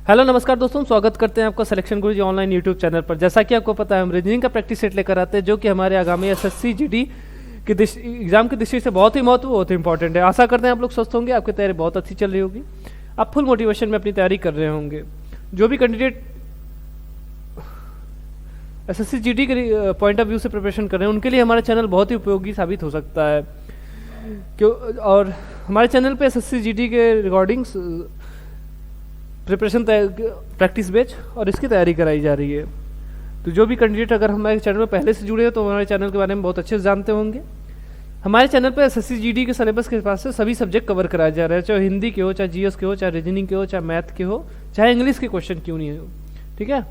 Hello नमस्कार दोस्तों, स्वागत करते हैं आपका सिलेक्शन गुरुजी ऑनलाइन यूट्यूब चैनल पर। जैसा कि आपको पता है, हम रीजनिंग का प्रैक्टिस सेट लेकर आते हैं जो कि हमारे आगामी एसएससी जीडी की एग्जाम की दृष्टि से बहुत ही इंपॉर्टेंट है। आशा करते हैं आप लोग स्वस्थ होंगे, आपकी तैयारी बहुत अच्छी चल रही होगी, आप फुल मोटिवेशन में अपनी तैयारी कर रहे होंगे। जो भी कैंडिडेट एसएससी जीडी के पॉइंट ऑफ व्यू से प्रिपरेशन कर रहे हैं उनके लिए हमारा चैनल बहुत ही उपयोगी साबित हो सकता है। क्यों? और हमारे चैनल पे एसएससी जीडी के रिकॉर्डिंग्स, प्रिपरेशन प्रैक्टिस बैच और इसकी तैयारी कराई जा रही है। तो जो भी कैंडिडेट अगर हमारे चैनल में पहले से जुड़े हो तो हमारे चैनल के बारे में बहुत अच्छे से जानते होंगे। हमारे चैनल पर एसएससी जीडी के सिलेबस के हिसाब से सभी सब्जेक्ट कवर कराए जा रहे हैं, चाहे हिंदी के हो, चाहे जीएस के हो, चाहे रीजनिंग के हो, चाहे मैथ के हो, चाहे इंग्लिश के क्वेश्चन क्यों नहीं हो। ठीक है,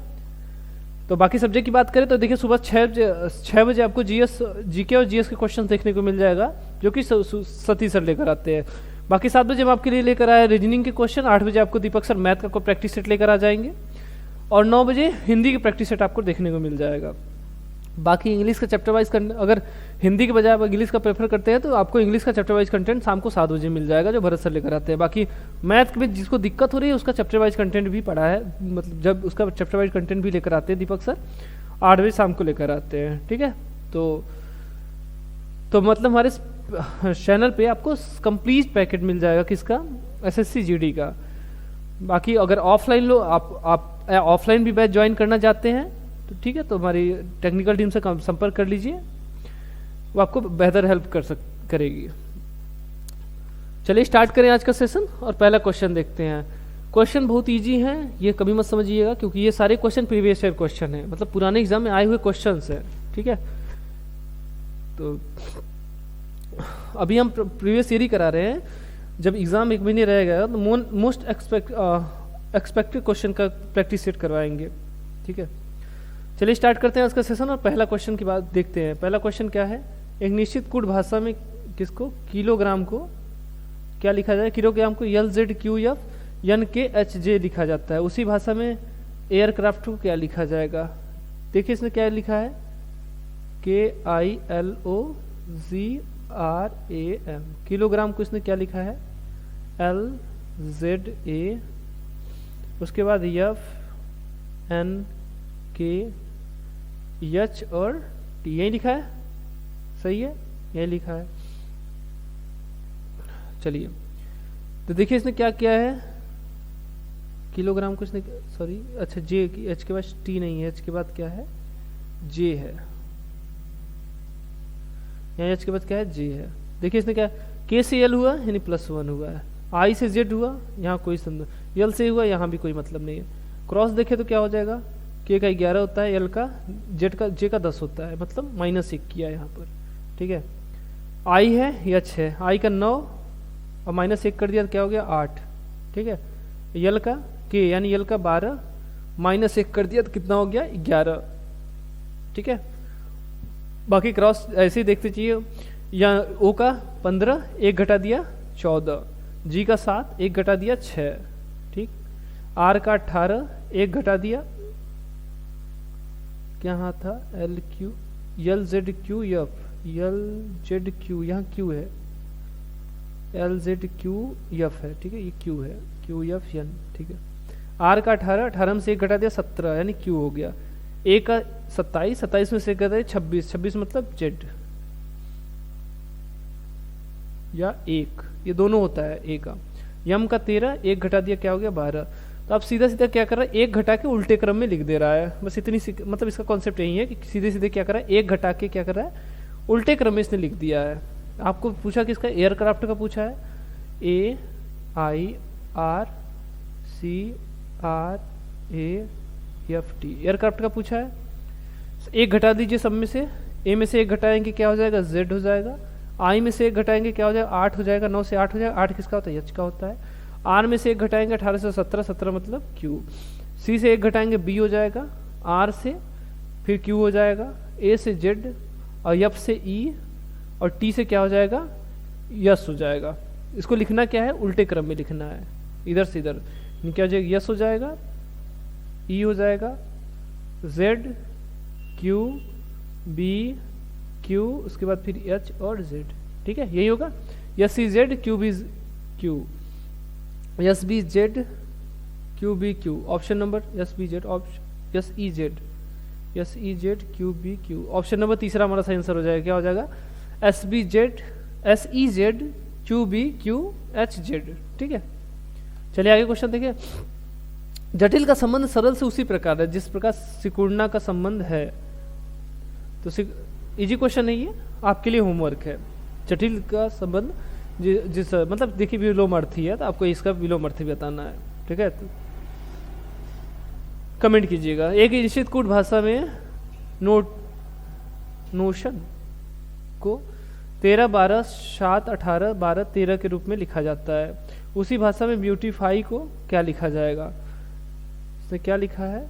तो बाकी सब्जेक्ट की बात करें तो देखिए सुबह 6 बजे आपको जीके और जीएस के क्वेश्चन देखने को मिल जाएगा जो कि सती सर लेकर आते हैं। बाकी 7 बजे हम आपके लिए लेकर आए रीजनिंग के क्वेश्चन, 8 बजे आपको दीपक सर मैथ का प्रैक्टिस सेट लेकर आ जाएंगे और 9 बजे हिंदी की प्रैक्टिस सेट आपको देखने को मिल जाएगा। बाकी इंग्लिश का चैप्टर वाइज अगर हिंदी के बजाय आप इंग्लिश का प्रेफर करते हैं तो आपको इंग्लिश का चैप्टर वाइज कंटेंट शाम को 7 बजे मिल जाएगा जो भरत सर लेकर आते हैं। बाकी मैथ में जिसको दिक्कत हो रही है उसका चैप्टर वाइज कंटेंट भी पढ़ा है, मतलब जब उसका चैप्टर वाइज कंटेंट भी लेकर आते हैं दीपक सर 8 बजे शाम को लेकर आते हैं। ठीक है, तो मतलब हमारे चैनल पे आपको कंप्लीट पैकेट मिल जाएगा किसका, एसएससी जीडी का। बाकी अगर ऑफलाइन लो आप ऑफलाइन भी बैच ज्वाइन करना चाहते हैं तो ठीक है, तो हमारी टेक्निकल टीम से संपर्क कर लीजिए, वो आपको बेहतर हेल्प करेगी। चलिए स्टार्ट करें आज का सेशन और पहला क्वेश्चन देखते हैं। क्वेश्चन बहुत इजी है, ये कभी मत समझिएगा क्योंकि ये सारे क्वेश्चन प्रीवियस ईयर क्वेश्चन है, मतलब पुराने एग्जाम में आए हुए क्वेश्चन है। ठीक है, तो अभी हम प्रीवियस ईयर ही करा रहे हैं। जब एग्जाम एक महीने रह गया तो मोस्ट एक्सपेक्टेड क्वेश्चन का प्रैक्टिस सेट करवाएंगे। ठीक है, चलिए स्टार्ट करते हैं उसका सेशन और पहला क्वेश्चन की बात देखते हैं। पहला क्वेश्चन क्या है, एक निश्चित कूट भाषा में किसको, किलोग्राम को क्या लिखा जाए, किलोग्राम को LZQF NKHJ लिखा जाता है। उसी भाषा में एयरक्राफ्ट को क्या लिखा जाएगा, देखिए इसने क्या लिखा है, KILOGRAM। किलोग्राम को इसने क्या लिखा है, LZA, उसके बाद FNKH और T, यही लिखा है, सही है, यही लिखा है। चलिए तो देखिए इसने क्या किया है, किलोग्राम को इसने, सॉरी अच्छा जे, एच के बाद टी नहीं है, एच के बाद क्या है, जे है, यहाँ एच के बाद क्या है, जे है। देखिए इसने क्या, के से एल हुआ यानी +1 हुआ है, आई से जेड हुआ, यहाँ कोई संबंध, एल से हुआ यहाँ भी कोई मतलब नहीं है। क्रॉस देखे तो क्या हो जाएगा, के का 11 होता है, एल का जे का 10 होता है, मतलब -1 किया यहाँ पर। ठीक है, आई है, एच है, आई का 9 और -1 कर दिया तो क्या हो गया 8। ठीक है, यल का के यानी यल का 12 -1 कर दिया तो कितना हो गया 11। ठीक है, बाकी क्रॉस ऐसे ही देखते चाहिए, या ओ का 15 1 घटा दिया 14, जी का 7 1 घटा दिया 6। ठीक, आर का 18 1 घटा दिया, क्या हाँ था, LQ LZQF LZQ, यहाँ Q है, LZQF है। ठीक है, ये Q है, QFN। ठीक है, R का 18 में से 1 घटा दिया 17 यानी Q हो गया। A का 27 में से 1 घटा दिया 26 मतलब Z या 1, ये दोनों होता है A का। M का 13 1 घटा दिया क्या हो गया 12। तो आप सीधा सीधा क्या कर रहा है, 1 घटा के उल्टे क्रम में लिख दे रहा है, बस इतनी मतलब इसका कॉन्सेप्ट यही है कि सीधे सीधे क्या कर रहा है, 1 घटा के क्या कर रहा है, उल्टे क्रम में इसने लिख दिया है। आपको पूछा किसका, एयरक्राफ्ट का पूछा है, AIRCRAFT, एयरक्राफ्ट का पूछा है। 1 घटा दीजिए सब में से, ए में से 1 घटाएंगे क्या हो जाएगा, Z हो जाएगा, आई में से 1 घटाएंगे क्या हो जाएगा 8 हो जाएगा, 9 से 8 हो जाएगा, 8 किसका होता है, H का होता है। R में से 1 घटाएंगे 18 से 17 मतलब Q, C से 1 घटाएंगे B हो जाएगा, R से फिर Q हो जाएगा, A से Z और F से E और T से क्या हो जाएगा, यस हो जाएगा। इसको लिखना क्या है, उल्टे क्रम में लिखना है, इधर से इधर क्या हो जाएगा, यस हो जाएगा, E हो जाएगा, Z Q B Q, उसके बाद फिर H और Z। ठीक है, यही होगा, S C Z Q B Q, S B Z Q B Q, option number S B Z, option S E Z, S E Z Q B Q, option number तीसरा हमारा सही answer हो जाएगा। क्या हो जाएगा? S B Z, S E Z Q B Q H Z. ठीक है, चलिए आगे क्वेश्चन देखिए। जटिल का संबंध सरल से उसी प्रकार है जिस प्रकार सिकुड़ना का संबंध है। तो इजी क्वेश्चन है ये, आपके लिए होमवर्क है। जटिल का संबंध जिस मतलब देखिए विलोमार्थी है तो आपको इसका विलोमार्थी बताना है। ठीक है, तो कमेंट कीजिएगा। एक निश्चित कूट भाषा में नोशन को 13, 12, 7, 18, 12, 13 के रूप में लिखा जाता है। उसी भाषा में ब्यूटीफाई को क्या लिखा जाएगा? इसने क्या लिखा है?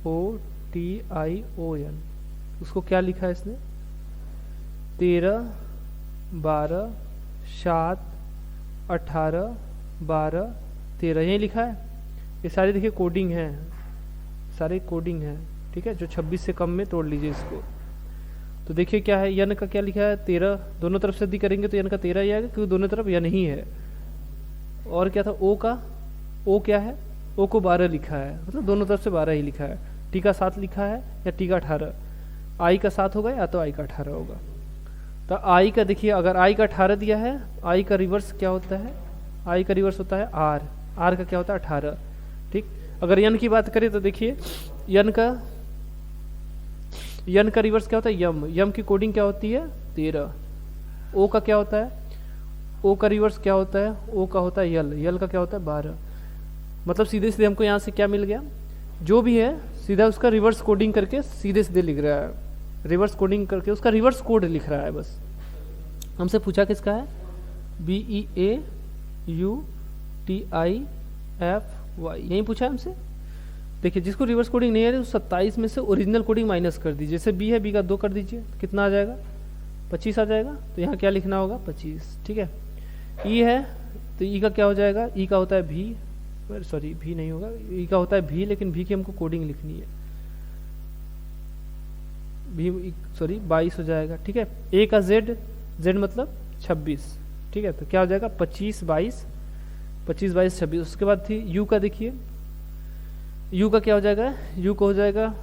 NOTION, उसको क्या लिखा है इसने? 13, 12, 7, 18, 12, 13 यही लिखा है। ये सारे देखिए कोडिंग है, सारे कोडिंग है। ठीक है, जो 26 से कम में तोड़ लीजिए इसको। तो देखिए क्या है, यन का क्या लिखा है? 13, दोनों तरफ से यदि करेंगे तो यन का 13 ही आएगा क्योंकि दोनों तरफ यन ही है। और क्या था? ओ का, ओ क्या है? ओ को 12 लिखा है, मतलब दोनों तरफ से 12 ही लिखा है। टी का 7 लिखा है या टी का 18, आई का 7 होगा या तो आई का 18 होगा। तो आई का देखिए, अगर आई का 18 दिया है, आई का रिवर्स क्या होता है? आई का रिवर्स होता है आर, आर का क्या होता है? 18। ठीक, अगर यन की बात करें तो देखिए यन का रिवर्स क्या होता है? यम, यम की कोडिंग क्या होती है? 13। ओ का क्या होता है? ओ का रिवर्स क्या होता है? ओ का होता है यल, यल का क्या होता है? 12। मतलब सीधे सीधे हमको यहाँ से क्या मिल गया? जो भी है सीधा उसका रिवर्स कोडिंग करके सीधे सीधे लिख रहा है, रिवर्स कोडिंग करके उसका रिवर्स कोड लिख रहा है बस। हमसे पूछा किसका है? BEAUTIFY, यही पूछा है हमसे। देखिए जिसको रिवर्स कोडिंग नहीं आ रही, 27 में से ओरिजिनल कोडिंग माइनस कर दीजिए। जैसे बी है, बी का 2 कर दीजिए, कितना आ जाएगा? 25 आ जाएगा। तो यहाँ क्या लिखना होगा? 25। ठीक है, ई है तो ई का क्या हो जाएगा? ई का होता है भी, सॉरी भी नहीं होगा, ई का होता है भी, लेकिन भी की हमको कोडिंग लिखनी है। भी सॉरी 22 हो जाएगा। ठीक है, ए का जेड, जेड मतलब 26। ठीक है, तो क्या हो जाएगा? 25, 22, 25, 22, 26। उसके बाद थी यू का, देखिए यू का क्या हो जाएगा? यू का हो जाएगा,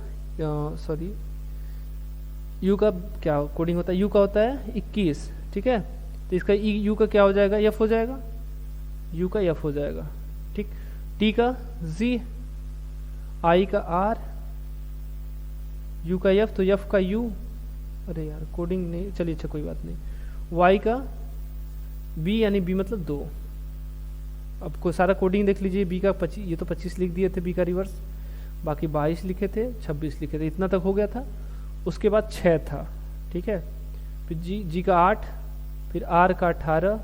सॉरी यू का क्या कोडिंग होता है? यू का होता है 21। ठीक है, तो इसका यू का क्या हो जाएगा? एफ हो जाएगा, यू का एफ हो जाएगा। ठीक, टी का जी, आई का आर, यू का एफ, तो एफ का यू, अरे यार कोडिंग नहीं, चलिए अच्छा कोई बात नहीं। वाई का बी, यानी बी मतलब 2। अब को सारा कोडिंग देख लीजिए। बी का 25, ये तो 25 लिख दिए थे बी का रिवर्स, बाकी 22 लिखे थे, 26 लिखे थे, इतना तक हो गया था। उसके बाद 6 था। ठीक है, फिर जी का 8, फिर आर का 18,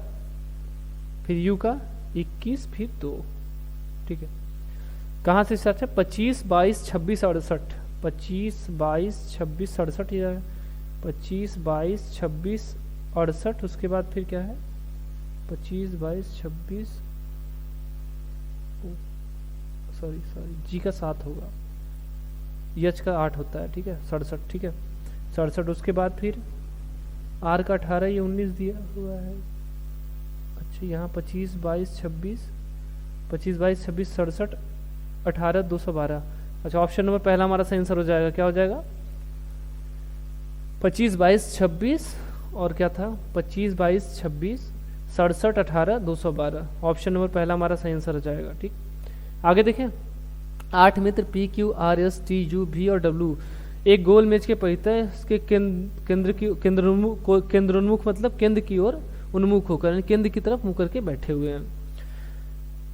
फिर यू का 21, फिर 2। ठीक है, कहाँ से स्टार्ट है? 25, 22, 26, 68, 25, 22, 26, 68, ये 25, 22, 26, 68। उसके बाद फिर क्या है? 25, 22, 26, सॉरी जी का 7 होगा, एच का 8 होता है। ठीक है, 67। ठीक है, 67। उसके बाद फिर आर का 18, ये 19 दिया हुआ है। अच्छा, यहाँ 25, 22, 26, 25, 22, 26, 67, 18, 212। अच्छा, ऑप्शन नंबर पहला हमारा सही आंसर हो जाएगा। क्या हो जाएगा? 25, 22, 26 और क्या था? 25, 22, 26, 67, 18, 212। ऑप्शन नंबर पहला हमारा सही आंसर हो जाएगा। ठीक, आगे देखें। 8 मित्र P Q R S T U भी और डब्ल्यू एक गोल मेज के परितः इसके केंद्रोन्मुख मतलब केंद्र की ओर उन्मुख होकर, यानी केंद्र की तरफ मुंह करके बैठे हुए हैं।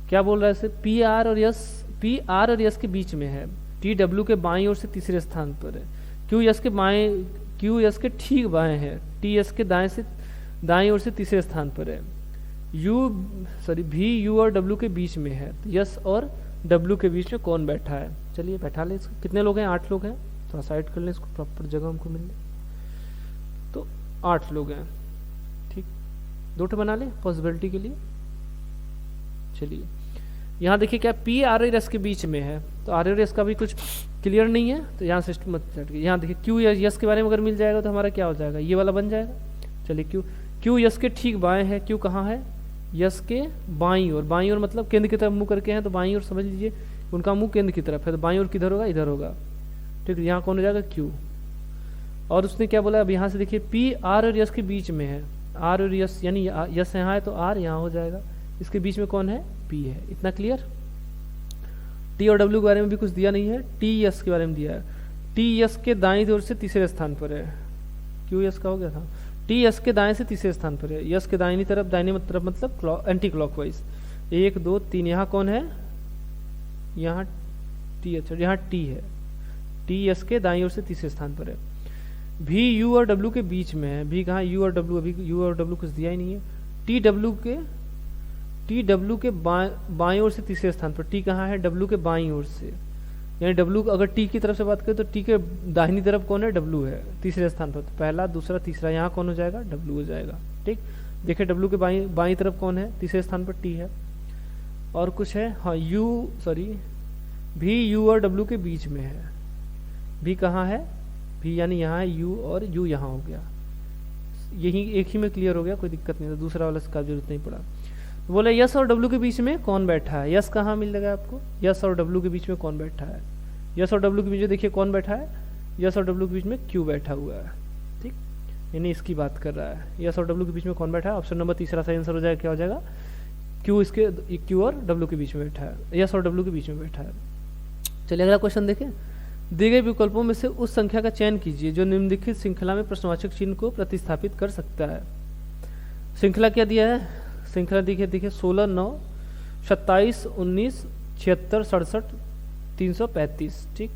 क्या बोल रहा है इसे? पी आर और यस के बीच में है, टी डब्ल्यू के बाईं ओर से तीसरे स्थान पर है, क्यू यस के ठीक बाएं है, टी यस के दाएं ओर से तीसरे स्थान पर है, भी यू और डब्ल्यू के बीच में है। यस और डब्ल्यू के बीच में कौन बैठा है? चलिए बैठा ले इसको। कितने लोग हैं? 8 लोग हैं। थोड़ा साइड कर लें इसको, प्रॉपर जगह हमको मिल जाए। तो 8 लोग हैं। ठीक, 2 बना लें पॉसिबिलिटी के लिए। चलिए यहाँ देखिए क्या पी आर और एस के बीच में है, तो आर और एस का भी कुछ क्लियर नहीं है, तो यहाँ सिस्टम मत चढ़िए। यहाँ देखिए क्यू या यस के बारे में अगर मिल जाएगा तो हमारा क्या हो जाएगा? ये वाला बन जाएगा। चलिए क्यू यस के ठीक बाएं है। क्यू कहाँ है? यस के बाईं ओर मतलब केंद्र की तरफ मुंह करके हैं, तो बाईं ओर समझ लीजिए उनका मुंह केंद्र की तरफ है, तो बाईं ओर किधर होगा, इधर होगा। ठीक है, यहाँ कौन हो जाएगा, क्यू। और उसने क्या बोला, अब यहाँ से देखिए पी आर और यस के बीच में है, आर और यस यानी यस यहाँ है तो आर यहाँ हो जाएगा, इसके बीच में कौन है, पी है। इतना क्लियर। टी और डब्ल्यू के बारे में भी कुछ दिया नहीं है, टी यस के बारे में दिया है। टी यस के दाईं ओर से तीसरे स्थान पर है, क्यू यस का हो गया था, टी यस के दाएं से तीसरे स्थान पर है, यस के दाहिनी तरफ, दाहिनी तरफ मतलब एंटी क्लॉकवाइज। 1 2 3, यहाँ कौन है, यहाँ टी, अच्छा यहाँ टी है, टी यस के दाईं ओर से तीसरे स्थान पर है। भी यू और डब्ल्यू के बीच में है, भी कहाँ, यू और डब्ल्यू, अभी यू और डब्ल्यू कुछ दिया ही नहीं है। टी डब्ल्यू के बाएं ओर से तीसरे स्थान पर, टी कहाँ है, डब्ल्यू के बाईं ओर से, यानी डब्ल्यू अगर टी की तरफ से बात करें तो टी के दाहिनी तरफ कौन है, डब्ल्यू है तीसरे स्थान पर, तो पहला दूसरा तीसरा यहाँ कौन हो जाएगा, डब्ल्यू हो जाएगा। ठीक, देखिए डब्ल्यू के बाईं तरफ कौन है, तीसरे स्थान पर टी है। और कुछ है, हाँ भी यू और डब्ल्यू के बीच में है, भी कहाँ है, भी यानी यहाँ है यू और यू यहाँ हो गया, यही एक ही में क्लियर हो गया, कोई दिक्कत नहीं था, दूसरा वाला इसका जरूरत नहीं पड़ा। बोले यस और डब्ल्यू के बीच में कौन बैठा है, यस कहाँ मिल जाएगा आपको, यस और डब्ल्यू के बीच में कौन बैठा है, यस और डब्ल्यू के बीच में देखिए कौन बैठा है, यस और डब्ल्यू के बीच में क्यू बैठा हुआ है। ठीक, यानी इसकी बात कर रहा है, यस और डब्ल्यू के बीच में कौन बैठा है, ऑप्शन नंबर तीसरा सही आंसर हो जाएगा, क्या हो जाएगा, क्यू, इसके क्यू और डब्ल्यू के बीच में बैठा है, यस और डब्ल्यू के बीच में बैठा है। चलिए अगला क्वेश्चन देखें, दिए गए विकल्पों में से उस संख्या का चयन कीजिए जो निम्नलिखित श्रृंखला में प्रश्नवाचक चिन्ह को प्रतिस्थापित कर सकता है। श्रृंखला क्या दिया है, श्रृंखला देखिए 16 9 27 19 76 67 335। ठीक,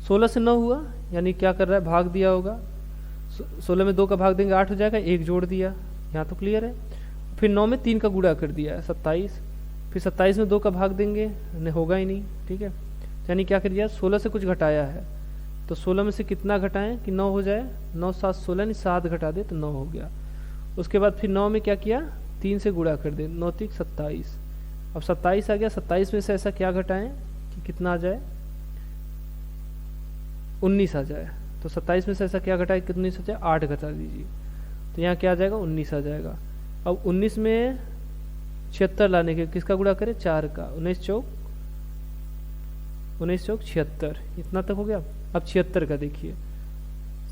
16 से 9 हुआ, यानी क्या कर रहा है, भाग दिया होगा, 16 में 2 का भाग देंगे 8 हो जाएगा, 1 जोड़ दिया, यहाँ तो क्लियर है। फिर 9 में 3 का गुणा कर दिया है 27, फिर 27 में 2 का भाग देंगे, नहीं होगा ही नहीं। ठीक है, यानी क्या कर दिया, 16 से कुछ घटाया है, तो 16 में से कितना घटाएं कि 9 हो जाए, 9 7 16 यानी 7 घटा दे तो 9 हो गया। उसके बाद फिर 9 में क्या किया, 3 से गुणा कर दे, 9 3 27, अब 27 आ गया, 27 में से ऐसा क्या घटाएं कि कितना आ जाए, 19 आ जाए, तो 27 में से ऐसा क्या घटाए, कितनी आ जाए, 8 घटा दीजिए, तो यहाँ क्या आ जाएगा, 19 आ जाएगा। अब 19 में 76 लाने के किसका गुणा करें, 4 का, 19 चौक 76, इतना तक हो गया। अब 76 का देखिए,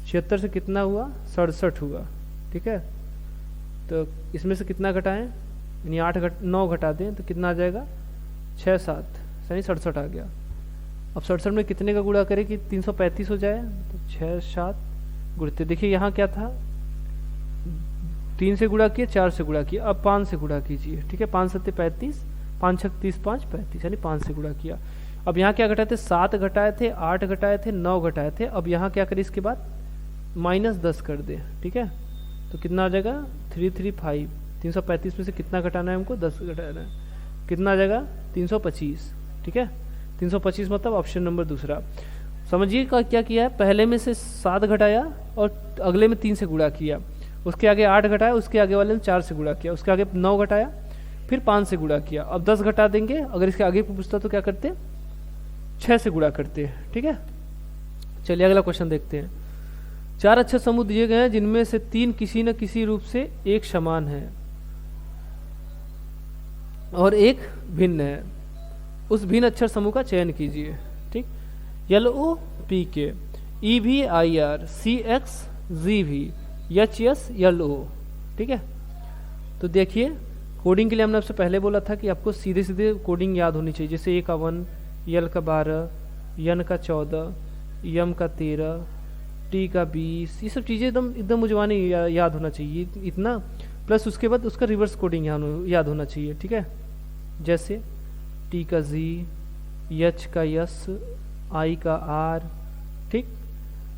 76 से कितना हुआ, 67 हुआ। ठीक है, तो इसमें से कितना घटाएं, यानी 9 घटा दें तो कितना आ जाएगा, 6 7 यानी 67 आ गया। अब 67 में कितने का गुणा करें कि 335 हो जाए, तो 6 7 गुणते, देखिए यहाँ क्या था, 3 से गुणा किया, 4 से गुणा किया, अब 5 से गुणा कीजिए। ठीक है, 5 7 35, 5 6 30 5 35, यानी 5 से गुणा किया। अब यहाँ क्या घटाए थे, 7 घटाए थे, 8 घटाए थे, 9 घटाए थे, अब यहाँ क्या करें, इसके बाद -10 कर दे। ठीक है, तो कितना आ जाएगा, 335, 335 में से कितना घटाना है हमको, 10 घटाना है, कितना आ जाएगा, 325। ठीक है, 325 मतलब ऑप्शन नंबर दूसरा। समझिए क्या किया है, पहले में से 7 घटाया और अगले में 3 से गुणा किया, उसके आगे 8 घटाया, उसके आगे वाले में 4 से गुणा किया, उसके आगे 9 घटाया, फिर 5 से गुणा किया। अब 10 घटा देंगे, अगर इसके आगे पूछता तो क्या करते, 6 से गुणा करते हैं। ठीक है, चलिए अगला क्वेश्चन देखते हैं। 4 अक्षर समूह दिए गए हैं जिनमें से 3 किसी न किसी रूप से एक समान है और एक भिन्न है, उस भिन्न अक्षर समूह का चयन कीजिए। ठीक, LO PK, EV IR, CX ZV, HS LO। ठीक है, तो देखिए कोडिंग के लिए हमने आपसे पहले बोला था कि आपको सीधे सीधे कोडिंग याद होनी चाहिए, जैसे A का 1, L का 12, N का 14, M का 13, T का 20, ये सब चीज़ें एकदम मुझवानी याद होना चाहिए इतना, प्लस उसके बाद उसका रिवर्स कोडिंग याद होना चाहिए। ठीक है, जैसे T का Z, H का S, I का R, ठीक,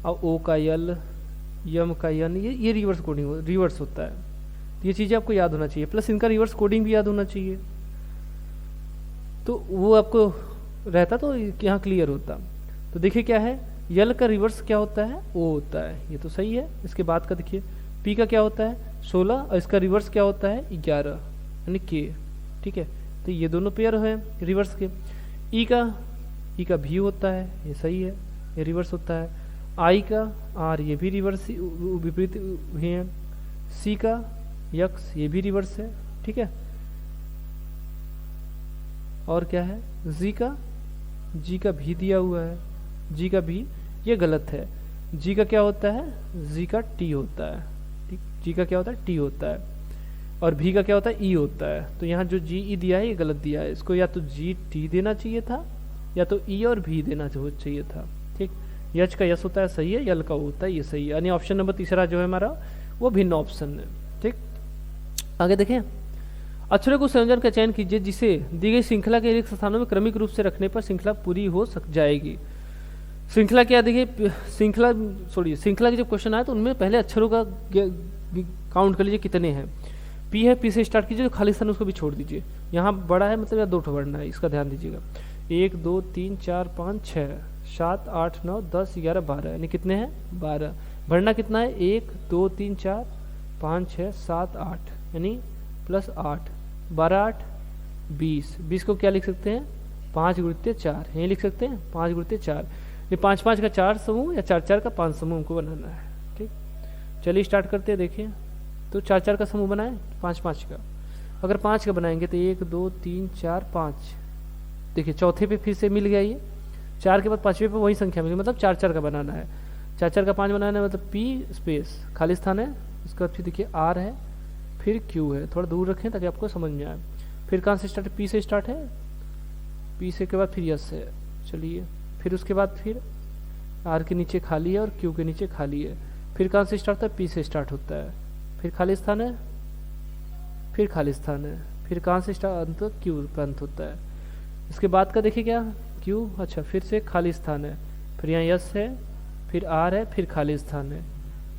और O का L, M का N, ये रिवर्स कोडिंग रिवर्स होता है, ये चीज़ें आपको याद होना चाहिए, प्लस इनका रिवर्स कोडिंग भी याद होना चाहिए, तो वो आपको रहता तो यहाँ क्लियर होता। तो देखिए क्या है, यल का रिवर्स क्या होता है, ओ होता है, ये तो सही है। इसके बाद का देखिए, पी का क्या होता है, 16, और इसका रिवर्स क्या होता है, 11 यानी के। ठीक है, तो ये दोनों पेयर है रिवर्स के। ई का भी होता है, ये सही है, ये रिवर्स होता है। आई का आर, ये भी रिवर्स विपरीत ही है। सी का यक्स, ये भी रिवर्स है। ठीक है, और क्या है जी का भी दिया हुआ है, जी का भी, ये गलत है। जी का क्या होता है, जी का टी होता है, ठीक, जी का क्या होता है, टी होता है, और भी का क्या होता है, ई होता है। तो यहाँ जो जी ई दिया है ये गलत दिया है, इसको या तो जी टी देना चाहिए था या तो ई और भी देना चाहिए था, ठीक। यच का यस होता है सही है, यल का होता है ये सही है, यानी ऑप्शन नंबर तीसरा जो है हमारा वो भिन्न ऑप्शन है, ठीक। आगे देखें, अक्षरों को संयोजन का चयन कीजिए जिसे दी गई श्रृंखला के एक स्थानों में क्रमिक रूप से रखने पर श्रृंखला पूरी हो सक जाएगी। श्रृंखला क्या, देखिए श्रृंखला के जब क्वेश्चन आए तो उनमें पहले अक्षरों का काउंट कर लीजिए कितने हैं। पी है, पी से स्टार्ट कीजिए, खाली स्थान उसको भी छोड़ दीजिए। यहाँ बड़ा है मतलब या 2 बढ़ना है, इसका ध्यान दीजिएगा। 1 2 3 4 5 6 7 8 9 10 11 12, यानी कितने हैं 12। बढ़ना कितना है 1 2 3 4 5 6 7 8, यानी प्लस 8, 12 8 20। 20 को क्या लिख सकते हैं 5 गुणित 4, यही लिख सकते हैं 5 गुणित 4। ये 5 5 का 4 समूह या 4 4 का 5 समूह हमको बनाना है, ठीक। चलिए स्टार्ट करते हैं। देखिए तो 4 4 का समूह बनाए 5 5 का, अगर 5 का बनाएंगे तो 1 2 3 4 5, देखिए चौथे पे फिर से मिल गया, ये 4 के बाद 5वें पे वही संख्या मिली, मतलब 4 4 का बनाना है। 4 4 का 5 बनाना है, मतलब पी स्पेस खाली स्थान है, उसके बाद फिर देखिए आर है, फिर क्यू है, थोड़ा दूर रखें ताकि आपको समझ में आए। फिर कहाँ से स्टार्ट है, पी से स्टार्ट है, पी से के बाद फिर यस है, चलिए फिर उसके बाद फिर आर के नीचे खाली है और क्यू के नीचे खाली है। फिर कहाँ से स्टार्ट होता है, पी से स्टार्ट होता है, फिर खाली स्थान है, फिर खाली स्थान है, फिर कहाँ से स्टार्ट अंत, क्यू पे अंत होता है। इसके बाद का देखिए क्या, क्यू, अच्छा फिर से खाली स्थान है, फिर यहाँ यस है, फिर आर है, फिर खाली स्थान है,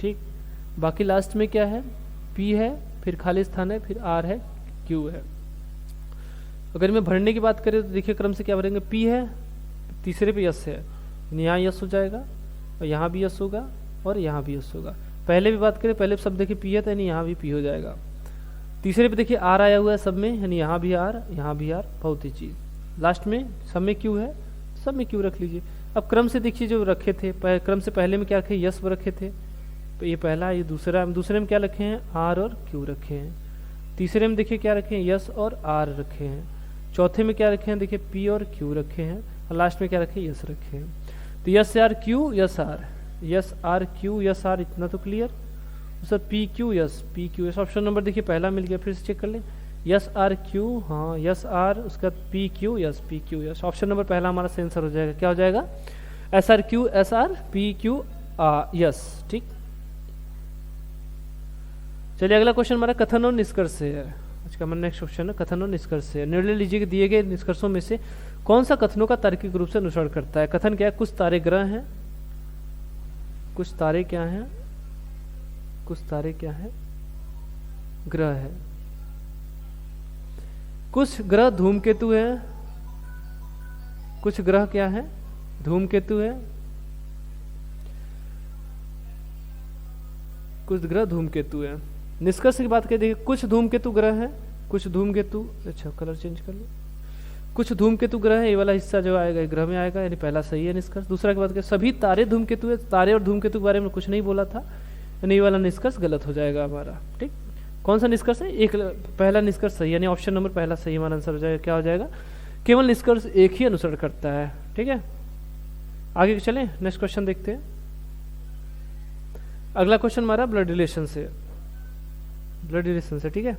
ठीक। बाकी लास्ट में क्या है, पी है, फिर खाली स्थान है, फिर आर है, क्यू है। अगर मैं भरने की बात करें तो देखिए क्रम से क्या भरेंगे, पी है, तीसरे पे यस है, यहाँ यस हो जाएगा और यहाँ भी यस होगा और यहाँ भी यस होगा। पहले भी बात करें, पहले सब देखिए पी है तो यानी यहाँ भी पी हो जाएगा। तीसरे पे देखिए आर आया हुआ है सब में, यानी यहाँ भी आर, यहाँ भी आर, बहुत ही चीज़। लास्ट में सब में क्यू है, सब में क्यू रख लीजिए। अब क्रम से देखिए जो रखे थे, क्रम से पहले में क्या रखे, यस रखे थे, तो ये पहला, ये दूसरा, दूसरे में क्या रखे हैं, आर और क्यू रखे हैं। तीसरे में देखिए क्या रखे हैं, यस और आर रखे हैं। चौथे में क्या रखे हैं, देखिए पी और क्यू रखे हैं, और लास्ट में क्या रखे, यस रखे हैं। तो S R Q, S R, S R Q, S R, इतना तो clear. Sir P Q S, P Q S, option number देखिए पहला मिल गया, फिर से चेक कर लें, यस आर क्यू, हाँ यस आर, उसका P Q S, P Q S, option number पहला हमारा सही आंसर हो जाएगा। क्या हो जाएगा, S R Q, S R, P Q S, ठीक। चलिए अगला क्वेश्चन हमारा कथन और निष्कर्ष से है। आज का हमारा नेक्स्ट क्वेश्चन है कथन और निष्कर्ष से। निर्णय लीजिए कि दिए गए निष्कर्षों में से कौन सा कथनों का तार्किक रूप से अनुसरण करता है। कथन क्या है, कुछ तारे ग्रह हैं, कुछ तारे क्या हैं, कुछ तारे क्या है, ग्रह है। कुछ ग्रह धूमकेतु है, कुछ ग्रह क्या है, धूमकेतु है, कुछ ग्रह धूमकेतु है। निष्कर्ष की बात करें, देखिए कुछ धूमकेतु ग्रह है, कुछ धूमकेतु, अच्छा कलर चेंज कर लो, कुछ धूमकेतु ग्रह है, ये वाला हिस्सा जो आएगा ये ग्रह में आएगा, यानी पहला सही है निष्कर्ष। दूसरा की बात करें, सभी तारे धूमकेतु है, तारे और धूमकेतु के बारे में कुछ नहीं बोला था, यानी ये वाला निष्कर्ष गलत हो जाएगा हमारा, ठीक। कौन सा निष्कर्ष है, एक पहला निष्कर्ष सही, यानी ऑप्शन नंबर पहला सही हमारा आंसर हो जाएगा। क्या हो जाएगा, केवल निष्कर्ष एक ही अनुसरण करता है, ठीक है। आगे चलें, नेक्स्ट क्वेश्चन देखते हैं। अगला क्वेश्चन हमारा ब्लड रिलेशन से, ब्लड रिलेशन से, ठीक है।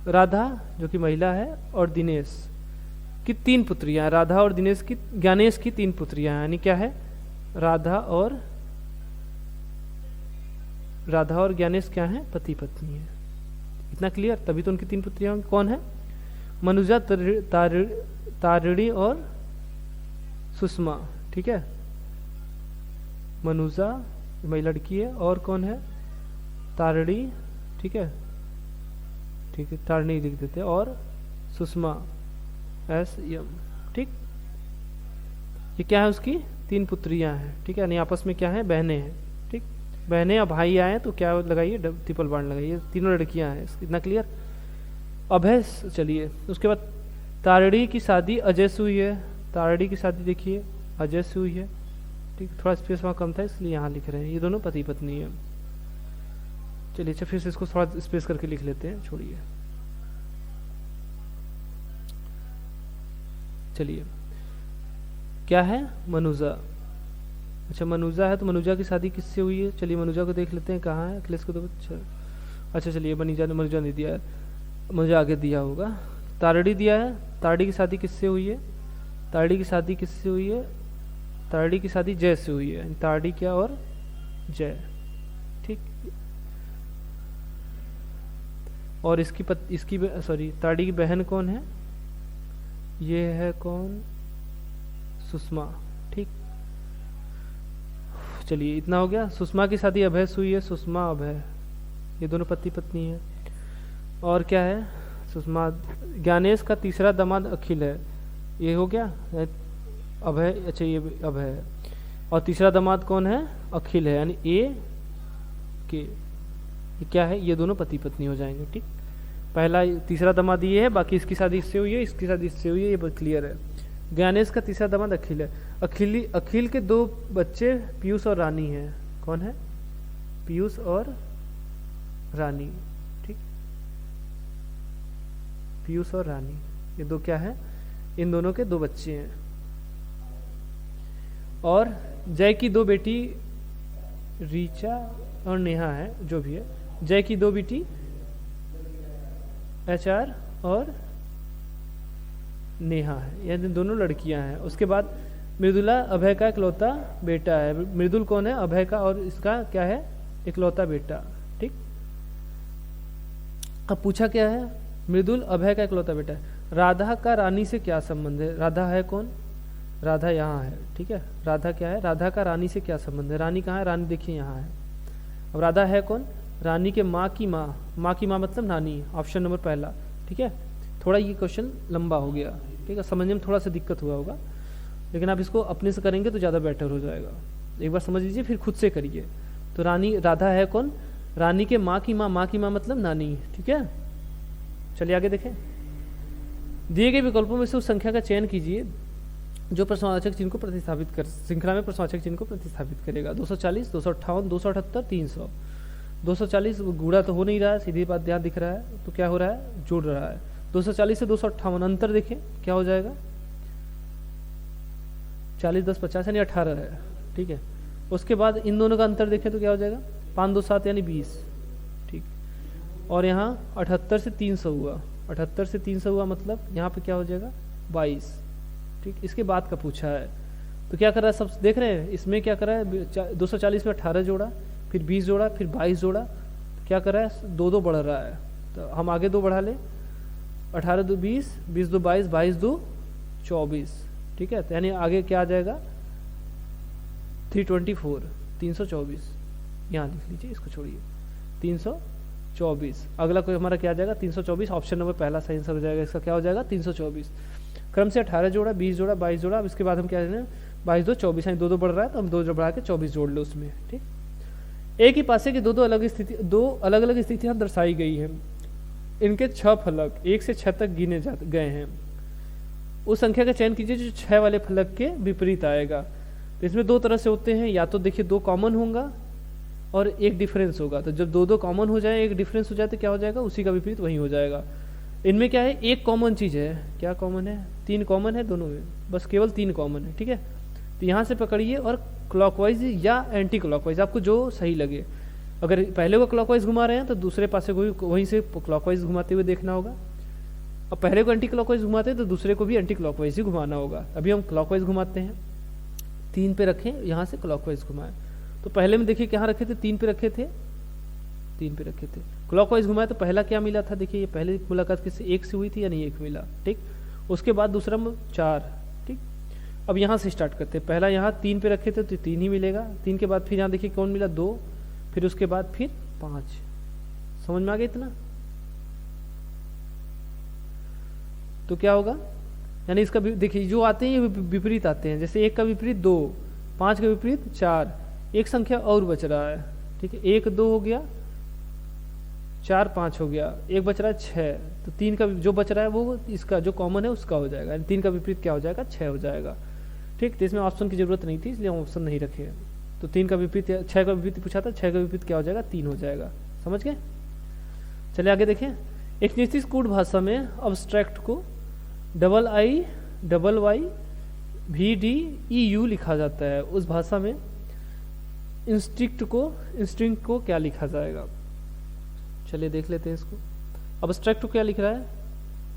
राधा जो कि महिला है और दिनेश की 3 पुत्रियां, राधा और दिनेश की, ज्ञानेश की 3 पुत्रियां, यानी क्या है, राधा और ज्ञानेश क्या है, पति पत्नी है। इतना क्लियर, तभी तो उनकी 3 पुत्रियां कौन है, मनुजा, तारिणी और सुषमा, ठीक है। मनुजा महिला लड़की है, और कौन है, तारिणी, ठीक है, ठीक है, तारिणी लिख देते हैं, और सुषमा SM, ठीक। ये क्या है, उसकी 3 पुत्रियां हैं, ठीक है, यानी आपस में क्या है, बहनें हैं, ठीक। बहनें या भाई आए तो क्या लगाइए, ट्रिपल बांड लगाइए, तीनों लड़कियां हैं, इतना क्लियर। अब है, चलिए उसके बाद तारिणी की शादी अजय से हुई है, तारिणी की शादी देखिए अजय से हुई है, ठीक। थोड़ा स्पेस वहाँ कम था इसलिए यहाँ लिख रहे हैं, ये दोनों पति पत्नी है। चलिए अच्छा फिर से इसको थोड़ा स्पेस करके लिख लेते हैं, छोड़िए। चलिए क्या है, मनुजा। अच्छा मनुजा है, तो मनुजा की शादी किससे हुई है? चलिए मनुजा को देख लेते हैं कहाँ है, अखिलेश को तो अच्छा चलिए मनुजा नहीं दिया है, मनुजा आगे दिया होगा। तारड़ी दिया है, तारड़ी की शादी किससे हुई है? तारड़ी की शादी किससे हुई है? तारड़ी की शादी जय से हुई है, तारड़ी क्या और जय, ठीक। और इसकी सॉरी तारड़ी की बहन कौन है? ये है कौन? सुषमा, ठीक। चलिए इतना हो गया। सुषमा की शादी अभय से हुई है, सुषमा अभय, ये दोनों पति पत्नी है। और क्या है? सुषमा। ज्ञानेश का तीसरा दामाद अखिल है, ये हो गया अभय, अच्छा ये अभय है। और तीसरा दामाद कौन है? अखिल है, यानी ए के, ये क्या है? ये दोनों पति पत्नी हो जाएंगे, ठीक। पहला तीसरा दामाद ये है, बाकी इसकी शादी इससे हुई है, इसकी शादी इससे हुई है, ये क्लियर है। ज्ञानेश का तीसरा दामाद अखिल है। अखिल के दो बच्चे पीयूष और रानी हैं। कौन है? पीयूष और रानी, ठीक। पीयूष और रानी, ये दो क्या है? इन दोनों के दो बच्चे हैं। और जय की दो बेटी रीचा और नेहा है, जो भी है। जय की दो बेटी HR और नेहा है, यानी दोनों लड़कियां हैं। उसके बाद मृदुला अभय का इकलौता बेटा है। मृदुल कौन है? अभय का और इसका क्या है? इकलौता बेटा, ठीक। अब पूछा क्या है? मृदुल अभय का इकलौता बेटा है। राधा का रानी से क्या संबंध है? राधा है कौन? राधा यहाँ है, ठीक है। राधा क्या है? राधा का रानी से क्या संबंध है? रानी कहाँ है? रानी देखिए यहाँ है। अब राधा है कौन? रानी के माँ की माँ, माँ की माँ मतलब नानी, ऑप्शन नंबर पहला, ठीक है। थोड़ा ये क्वेश्चन लंबा हो गया, ठीक है, समझने में थोड़ा सा दिक्कत हुआ होगा, लेकिन आप इसको अपने से करेंगे तो ज़्यादा बेटर हो जाएगा। एक बार समझ लीजिए फिर खुद से करिए। तो राधा है कौन? रानी के माँ की माँ, माँ की माँ मतलब नानी, ठीक है। चलिए आगे देखें। दिए गए विकल्पों में से उस संख्या का चयन कीजिए जो प्रश्नवाचक चिन्ह को प्रतिस्थापित कर, श्रृंखला में प्रश्नवाचक चिन्ह को प्रतिस्थापित करेगा। 240, 258, 278, 300। 240 गुणा तो हो नहीं रहा है, सीधी बात ध्यान दिख रहा है, तो क्या हो रहा है? जुड़ रहा है। 240 से 258 अंतर देखें क्या हो जाएगा? 40 10 50 यानी 18 है, ठीक है। उसके बाद इन दोनों का अंतर देखें तो क्या हो जाएगा? 5 2 7 यानी 20, ठीक। और यहाँ 78 से 300 हुआ, 78 से 300 हुआ मतलब यहाँ पे क्या हो जाएगा? 22, ठीक। इसके बाद का पूछा है, तो क्या कर रहा है? सब देख रहे हैं इसमें क्या कर रहा है? 240 में 18 जोड़ा, फिर 20 जोड़ा, फिर 22 जोड़ा, क्या कर रहा है? 2 2 बढ़ रहा है, तो हम आगे 2 बढ़ा ले। 18 2 20, 20 2 22, 22 2 24, ठीक है। तो यानी आगे क्या आ जाएगा? 324, 324, यहाँ लिख लीजिए, इसको छोड़िए, 324। अगला कोई हमारा क्या आ जाएगा? 324, ऑप्शन नंबर पहला सही आंसर हो जाएगा। इसका क्या हो जाएगा? 324। क्रम से 18 जोड़ा, 20 जोड़ा, 22 जोड़ा। अब इसके बाद हम क्या करें? 22 2 24, यानी 2 2 बढ़ रहा है, तो हम 2 बढ़ा के 24 जोड़ लो उसमें, ठीक। एक ही पासे की दो अलग अलग स्थितियां दर्शाई गई हैं। इनके 6 फलक 1 से 6 तक गिने गए हैं। उस संख्या का चयन कीजिए जो 6 वाले फलक के विपरीत आएगा। तो इसमें 2 तरह से होते हैं, या तो देखिए 2 कॉमन होगा और 1 डिफरेंस होगा। तो जब 2 2 कॉमन हो जाए, 1 डिफरेंस हो जाए, तो क्या हो जाएगा? उसी का विपरीत वही हो जाएगा। इनमें क्या है? 1 कॉमन चीज़ है। क्या कॉमन है? 3 कॉमन है दोनों में, बस केवल 3 कॉमन है, ठीक है। तो यहाँ से पकड़िए और क्लॉकवाइज या एंटी क्लॉकवाइज, आपको जो सही लगे। अगर पहले को क्लॉकवाइज घुमा रहे हैं तो दूसरे पासे को वहीं से क्लॉकवाइज घुमाते हुए देखना होगा। अब पहले को एंटी क्लॉकवाइज घुमाते हैं तो दूसरे को भी एंटी क्लॉकवाइज ही घुमाना होगा। अभी हम क्लॉकवाइज घुमाते हैं, 3 पे रखें, यहाँ से क्लॉकवाइज घुमाएं। तो पहले में देखिए कहाँ रखे थे? 3 पे रखे थे, 3 पे रखे थे। क्लॉकवाइज घुमाए तो पहला क्या मिला था? देखिए ये पहले मुलाकात किससे? 1 से हुई थी, यानी 1 मिला, ठीक। उसके बाद दूसरा 4, ठीक। अब यहाँ से स्टार्ट करते हैं। पहला यहाँ 3 पे रखे थे तो 3 ही मिलेगा। 3 के बाद फिर यहाँ देखिए कौन मिला? 2, फिर उसके बाद फिर 5। समझ में आ गया इतना? तो क्या होगा? यानी इसका देखिए जो आते हैं ये विपरीत आते हैं। जैसे 1 का विपरीत 2, 5 का विपरीत 4, एक संख्या और बच रहा है, ठीक है। 1 2 हो गया, 4 5 हो गया, एक बच रहा है 6। तो 3 का जो बच रहा है वो इसका जो कॉमन है उसका हो जाएगा। 3 का विपरीत क्या हो जाएगा? 6 हो जाएगा, ठीक। तो इसमें ऑप्शन की जरूरत नहीं थी, इसलिए हम ऑप्शन नहीं रखे। तो 3 का विपरीत, 6 का विपरीत पूछा था, 6 का विपरीत क्या हो जाएगा? 3 हो जाएगा। समझ गए? चलिए आगे देखें। एक निश्चित कूट भाषा में अब्स्ट्रैक्ट को II double y V D E U लिखा जाता है। उस भाषा में इंस्टिंक्ट को क्या लिखा जाएगा? चलिए देख लेते हैं इसको। अब्स्ट्रैक्ट को क्या लिख रहा है?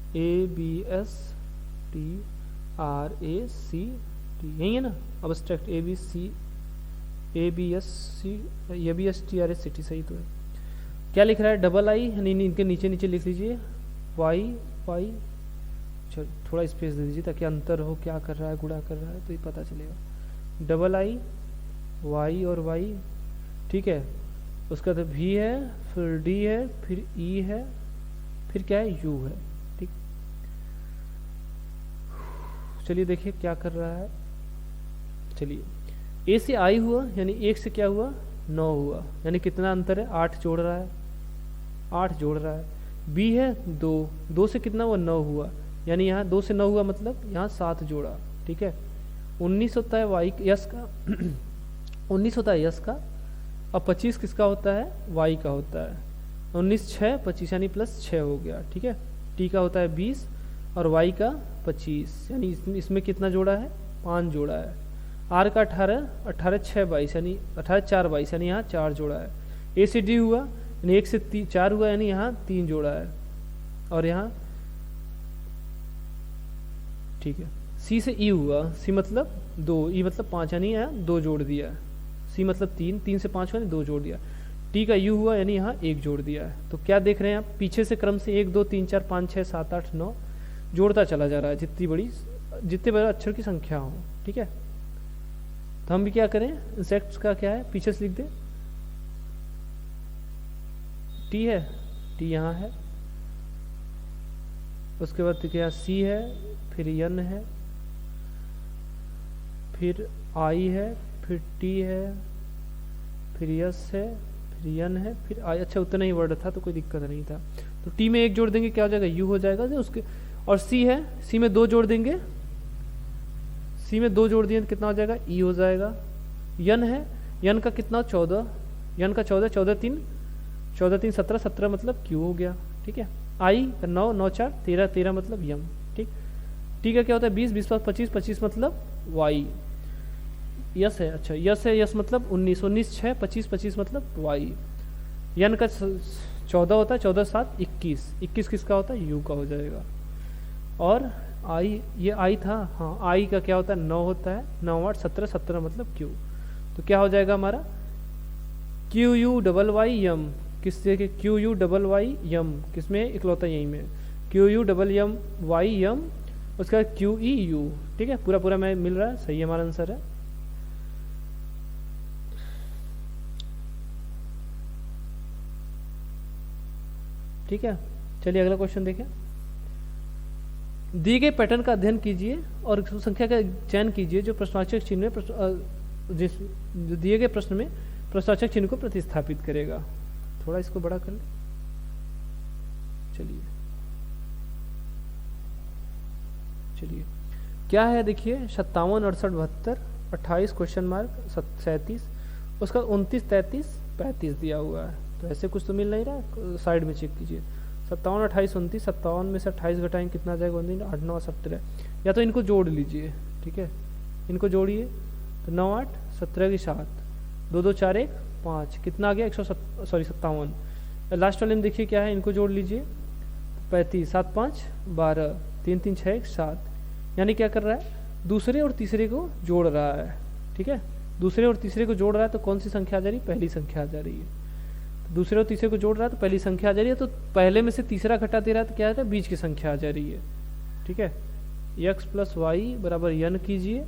ABSTRACT, यही है ना अब्स्ट्रैक्ट? ABSC, ये भी STRACT सही तो है। क्या लिख रहा है? डबल आई, यानी इनके नीचे नीचे लिख लीजिए वाई वाई, थोड़ा स्पेस दे दीजिए ताकि अंतर हो, क्या कर रहा है, गुणा कर रहा है तो ये पता चलेगा। डबल आई वाई और वाई, ठीक है। उसका तो V है, फिर D है, फिर E है, फिर क्या है? U है, ठीक। चलिए देखिए क्या कर रहा है। चलिए A से I हुआ, यानी 1 से क्या हुआ? 9 हुआ, यानी कितना अंतर है? 8 जोड़ रहा है, 8 जोड़ रहा है। B है 2 से कितना हुआ? 9 हुआ, यानी यहाँ 2 से 9 हुआ, मतलब यहाँ 7 जोड़ा, ठीक है। 19 होता है वाई यस का 19 होता है यस का, अब 25 किसका होता है? वाई का होता है। 19 6 25, यानी प्लस 6 हो गया, ठीक है। टी का होता है 20 और वाई का 25, यानी इसमें कितना जोड़ा है? 5 जोड़ा है। आर का 18 18 6 22, यानी 18 4 22, यानी यहाँ 4 जोड़ा है। ए से डी हुआ, यानी 1 से 4 हुआ, यानी यहाँ 3 जोड़ा है, और यहाँ ठीक है। सी से ई हुआ, सी मतलब 2, ई मतलब 5, यानी यहाँ 2 जोड़ दिया। सी मतलब 3, 3 से 5 हुआ, यानी 2 जोड़ दिया। टी का यू हुआ, यानी यहाँ 1 जोड़ दिया है। तो क्या देख रहे हैं आप? पीछे से क्रम से 1 2 3 4 5 6 7 8 9 जोड़ता चला जा रहा है, जितने बड़े अक्षर की संख्या हो, ठीक है। तो हम भी क्या करें? इंसेक्ट्स का क्या है? पीछे से लिख दे। टी है, टी यहाँ है, उसके बाद क्या? सी है, फिर एन है, फिर आई है, फिर टी है, फिर यस है, फिर एन है, फिर आई। अच्छा उतना ही वर्ड था तो कोई दिक्कत नहीं था। तो टी में 1 जोड़ देंगे, क्या हो जाएगा? यू हो जाएगा उसके। और सी है, सी में 2 जोड़ देंगे, सी में 2 जोड़ दिए तो कितना हो जाएगा? ई हो जाएगा। यन है, यन का कितना? 14, यन का 14, 14 3 17 17 मतलब क्यू हो गया, ठीक है। आई 9 9 4 13 13 मतलब यम, ठीक। टी का क्या होता है? 20 20 25 25 मतलब वाई। यस है, अच्छा यस है, यस मतलब 19 19 6 25 25 मतलब वाई। यन का 14 होता है, 14 7 21 21 किसका होता है? यू का हो जाएगा। और आई, ये आई था, हाँ आई का क्या होता है? 9 होता है, 9 8 17 17 मतलब क्यू। तो क्या हो जाएगा हमारा? क्यू यू डबल वाई यम, किससे के? क्यू यू डबल वाई यम, किसमें? इकलौता यही में। क्यू यू डबल यम वाई यम, उसका क्यू ई यू, ठीक है। पूरा पूरा मैं मिल रहा है, सही हमारा आंसर है। ठीक है, चलिए अगला क्वेश्चन देखें। दिए गए पैटर्न का अध्ययन कीजिए और संख्या का चयन कीजिए जो प्रश्नवाचक चिन्ह में जो दिए गए प्रश्न में प्रश्नवाचक चिन्ह को प्रतिस्थापित करेगा। थोड़ा इसको बड़ा कर ले। चलिए क्या है? देखिए 57 68 72 28 क्वेश्चन मार्क 37, उसका 29 33 35 दिया हुआ है। तो ऐसे कुछ तो मिल नहीं रहा, साइड में चेक कीजिए। 57 28 29, 57 में से 28 घटाएंगे कितना आ जाएगा? 8 9 17। या तो इनको जोड़ लीजिए, ठीक है, इनको जोड़िए तो 9 8 17 की 7 2 2 4 1 5, कितना आ गया? 57। लास्ट वाले में देखिए क्या है, इनको जोड़ लीजिए 35 7 5 12 3 3 6 1 7, यानी क्या कर रहा है? दूसरे और तीसरे को जोड़ रहा है, ठीक है। दूसरे और तीसरे को जोड़ रहा है तो कौन सी संख्या आ जा रही है? पहली संख्या आ जा रही है। तो दूसरे और तीसरे को जोड़ रहा है तो पहली संख्या आ जा रही है, तो पहले में से तीसरा घटा दे रहा है तो क्या आ रहा है? बीच की संख्या आ जा रही है, ठीक है। x प्लस वाई बराबर यन कीजिए,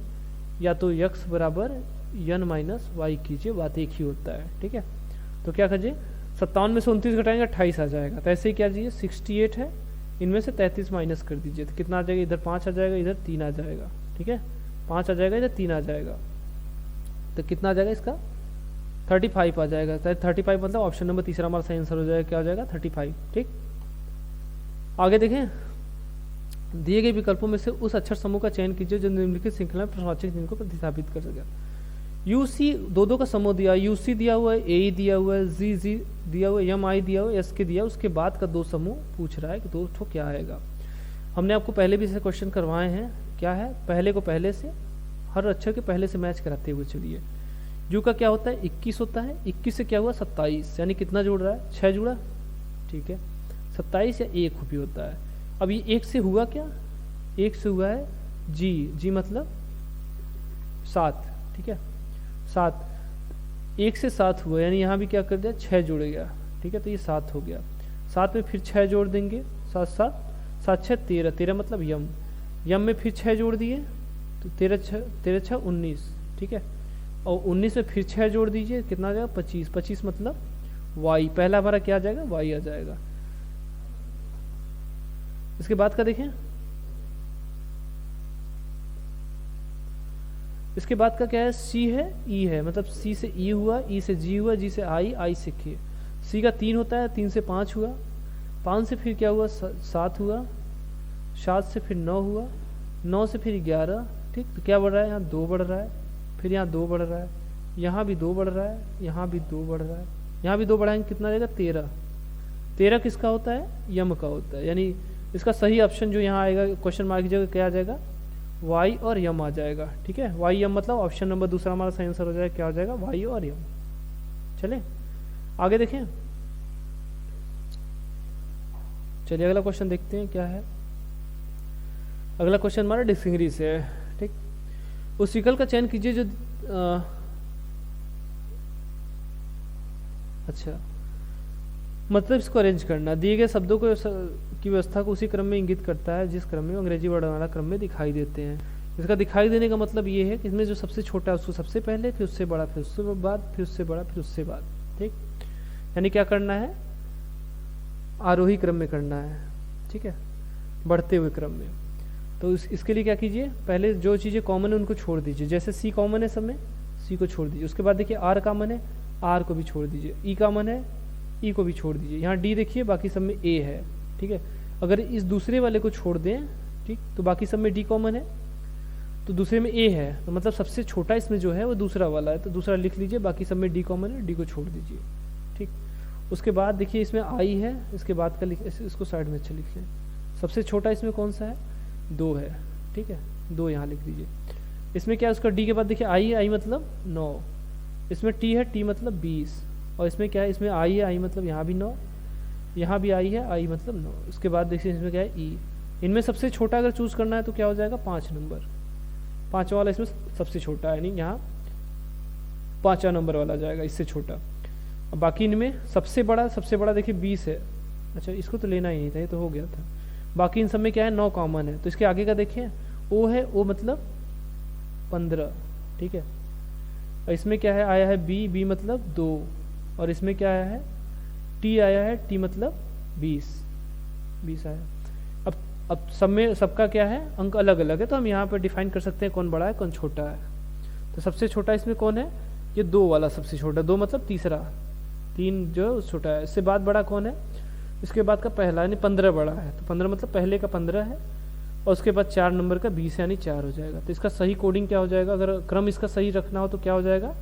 या तो x बराबर यन माइनस वाई कीजिए, बात एक ही होता है, ठीक है। तो क्या कीजिए? 57 में से 29 घटाएंगे 28 आ जाएगा। तो ऐसे ही क्या कीजिए? 68 है, इनमें से 33 माइनस कर दीजिए तो कितना आ जाएगा? इधर 5 आ जाएगा, इधर 3 आ जाएगा, ठीक है। 5 आ जाएगा, इधर 3 आ जाएगा, तो कितना आ जाएगा इसका? 35 आ जाएगा। 35 मतलब ऑप्शन नंबर तीसरा हमारा सही आंसर हो जाएगा। क्या हो जाएगा? 35, ठीक। आगे देखें, दिए गए विकल्पों में से उस अक्षर समूह का चयन कीजिए जो निम्नलिखित श्रृंखला में प्रश्नवाचक चिन्ह को प्रतिस्थापित कर सके। यूसी दो का समूह दिया, यूसी दिया हुआ है, ए दिया हुआ है, जी दिया हुआ है, एम आई दिया हुआ है, एस के दिया, उसके बाद का 2 समूह पूछ रहा है कि 2 ठो क्या आएगा। हमने आपको पहले भी ऐसे क्वेश्चन करवाए हैं क्या है, पहले को पहले से, हर अक्षर के पहले से मैच कराते हुए चलिए। यू का क्या होता है 21 होता है, 21 से क्या हुआ 27, यानी कितना जुड़ रहा है 6 जुड़ा, ठीक है 27 या 1 भी होता है। अब ये 1 से हुआ क्या, 1 से हुआ है जी, जी मतलब 7, ठीक है 7, 1 से 7 हुआ, यानी यहाँ भी क्या कर दिया 6 जुड़ गया, ठीक है तो ये 7 हो गया। 7 में फिर 6 जोड़ देंगे, 7 7 7 6 13, 13 मतलब यम, यम में फिर 6 जोड़ दिए तो 13 6 19, ठीक है और 19 में फिर 6 जोड़ दीजिए, कितना आ जाएगा 25, 25 मतलब वाई, पहला हमारा क्या आ जाएगा वाई आ जाएगा। इसके बाद का देखें, इसके बाद का क्या है सी है ई है, मतलब सी से ई हुआ, ई से जी हुआ, जी से आई, आई से के। सी का 3 होता है, 3 से 5 हुआ, 5 से फिर क्या हुआ 7 हुआ, 7 से फिर 9 हुआ, 9 से फिर 11, ठीक तो क्या बढ़ रहा है यहाँ 2 बढ़ रहा है, फिर यहाँ 2 बढ़ रहा है, यहाँ भी 2 बढ़ रहा है, यहाँ भी 2 बढ़ रहा है, यहाँ भी 2 बढ़ाएंगे कितना रहेगा 13। 13 किसका होता है यम का होता है, यानी इसका सही ऑप्शन जो यहाँ आएगा क्वेश्चन मार्क की जगह क्या आ जाएगा वाई और यम आ जाएगा, ठीक है वाई यम मतलब ऑप्शन नंबर दूसरा हमारा सही आंसर हो जाएगा, क्या हो जाएगा वाई और यम। चले आगे देखें, चलिए अगला क्वेश्चन देखते हैं क्या है। अगला क्वेश्चन हमारा डिक्शनरी से है, ठीक उस विकल्प का चयन कीजिए जो अच्छा मतलब इसको अरेंज करना, दिए गए शब्दों को की व्यवस्था को उसी क्रम में इंगित करता है जिस क्रम में अंग्रेजी वर्णमाला क्रम में दिखाई देते हैं। इसका दिखाई देने का मतलब ये है कि इसमें जो सबसे छोटा है उसको सबसे पहले, फिर उससे बड़ा, फिर उससे बाद, फिर उससे बड़ा, फिर उससे बाद, ठीक यानी क्या करना है आरोही क्रम में करना है, ठीक है बढ़ते हुए क्रम में। तो इसके लिए क्या कीजिए, पहले जो चीज़ें कॉमन है उनको छोड़ दीजिए, जैसे सी कॉमन है सब में, सी को छोड़ दीजिए। उसके बाद देखिए आर कॉमन है, आर को भी छोड़ दीजिए। ई कॉमन है, ई को भी छोड़ दीजिए। यहाँ डी देखिए बाकी सब में ए है, ठीक है अगर इस दूसरे वाले को छोड़ दें, ठीक तो बाकी सब में डी कॉमन है, तो दूसरे में ए है, तो मतलब सबसे छोटा इसमें जो है वो दूसरा वाला है, तो दूसरा लिख लीजिए, बाकी सब में डी कॉमन है, डी को छोड़ दीजिए, ठीक। उसके बाद देखिए इसमें आई है, इसके बाद का इसको साइड में अच्छा लिख लें। सबसे छोटा इसमें कौन सा है 2 है, ठीक है 2 यहाँ लिख दीजिए। इसमें क्या है उसका डी के बाद देखिए आई है, आई मतलब 9, इसमें टी है, टी मतलब 20, और इसमें क्या है इसमें आई है, आई मतलब यहाँ भी 9, यहाँ भी आई है, आई मतलब 9। उसके बाद देखिए इसमें क्या है ई। इनमें सबसे छोटा अगर चूज करना है तो क्या हो जाएगा 5 नंबर, 5वां वाला इसमें सबसे छोटा है, यानी यहाँ 5वां नंबर वाला जाएगा इससे छोटा। अब बाकी इनमें सबसे बड़ा देखिए 20 है, अच्छा इसको तो लेना ही नहीं था, ये तो हो गया था। बाकी इन सब में क्या है 9 कॉमन है, तो इसके आगे का देखिए ओ है, ओ मतलब 15, ठीक है और इसमें क्या है आया है बी, बी मतलब 2, और इसमें क्या आया है टी आया है, टी मतलब 20 आया। अब सब में सबका क्या है अंक अलग अलग है, तो हम यहाँ पर डिफाइन कर सकते हैं कौन बड़ा है कौन छोटा है। तो सबसे छोटा इसमें कौन है ये 2 वाला सबसे छोटा, 2 मतलब तीसरा, 3 जो छोटा है। इससे बाद बड़ा कौन है, इसके बाद का पहला यानी 15 बड़ा है, तो 15 मतलब पहले का 15 है, और उसके बाद 4 नंबर का 20 यानी 4 हो जाएगा। तो इसका सही कोडिंग क्या हो जाएगा, अगर क्रम इसका सही रखना हो तो क्या हो जाएगा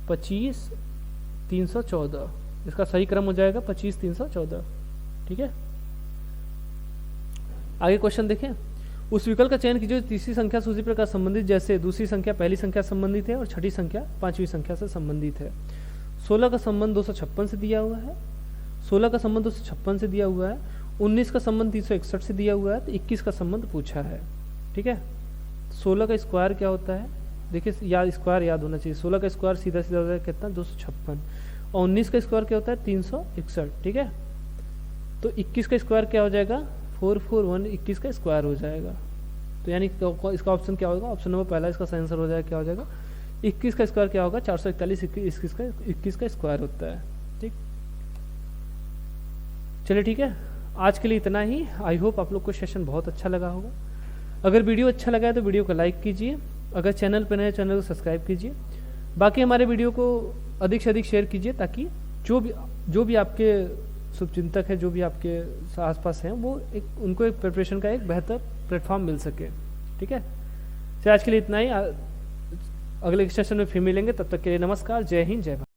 25 314, इसका सही क्रम हो जाएगा 25 314, ठीक है। आगे क्वेश्चन देखें, उस विकल्प का चयन कीजिए तीसरी संख्या सूची प्रकार संबंधित, जैसे दूसरी संख्या पहली संख्या से संबंधित है और छठी संख्या पांचवी संख्या से संबंधित है। 16 का संबंध 256 से दिया हुआ है, 16 का संबंध 256 से दिया हुआ है, 19 का संबंध 361 से दिया हुआ है, तो 21 का संबंध पूछा है, ठीक है। 16 का स्क्वायर क्या होता है, देखिए स्क्वायर याद होना चाहिए, 16 का स्क्वायर सीधा सीधा होता है कितना 256, और 19 का स्क्वायर क्या होता है 361, ठीक है। तो 21 का स्क्वायर क्या हो जाएगा 441, 21 का स्क्वायर हो जाएगा। तो यानी इसका ऑप्शन क्या होगा, ऑप्शन नंबर पहला इसका सही आंसर हो जाएगा, क्या हो जाएगा 21 का स्क्वायर क्या होगा 441, 21 का स्क्वायर होता है, ठीक। चलिए ठीक है, आज के लिए इतना ही। आई होप आप लोग को सेशन बहुत अच्छा लगा होगा। अगर वीडियो अच्छा लगा है तो वीडियो को लाइक कीजिए, अगर चैनल पर नए चैनल को सब्सक्राइब कीजिए, बाकी हमारे वीडियो को अधिक से अधिक शेयर कीजिए, ताकि जो भी आपके शुभचिंतक है, जो भी आपके आसपास हैं, वो उनको एक प्रिपरेशन का एक बेहतर प्लेटफॉर्म मिल सके, ठीक है। तो आज के लिए इतना ही, अगले सेशन में फिर मिलेंगे, तब तक के लिए नमस्कार, जय हिंद, जय भारत।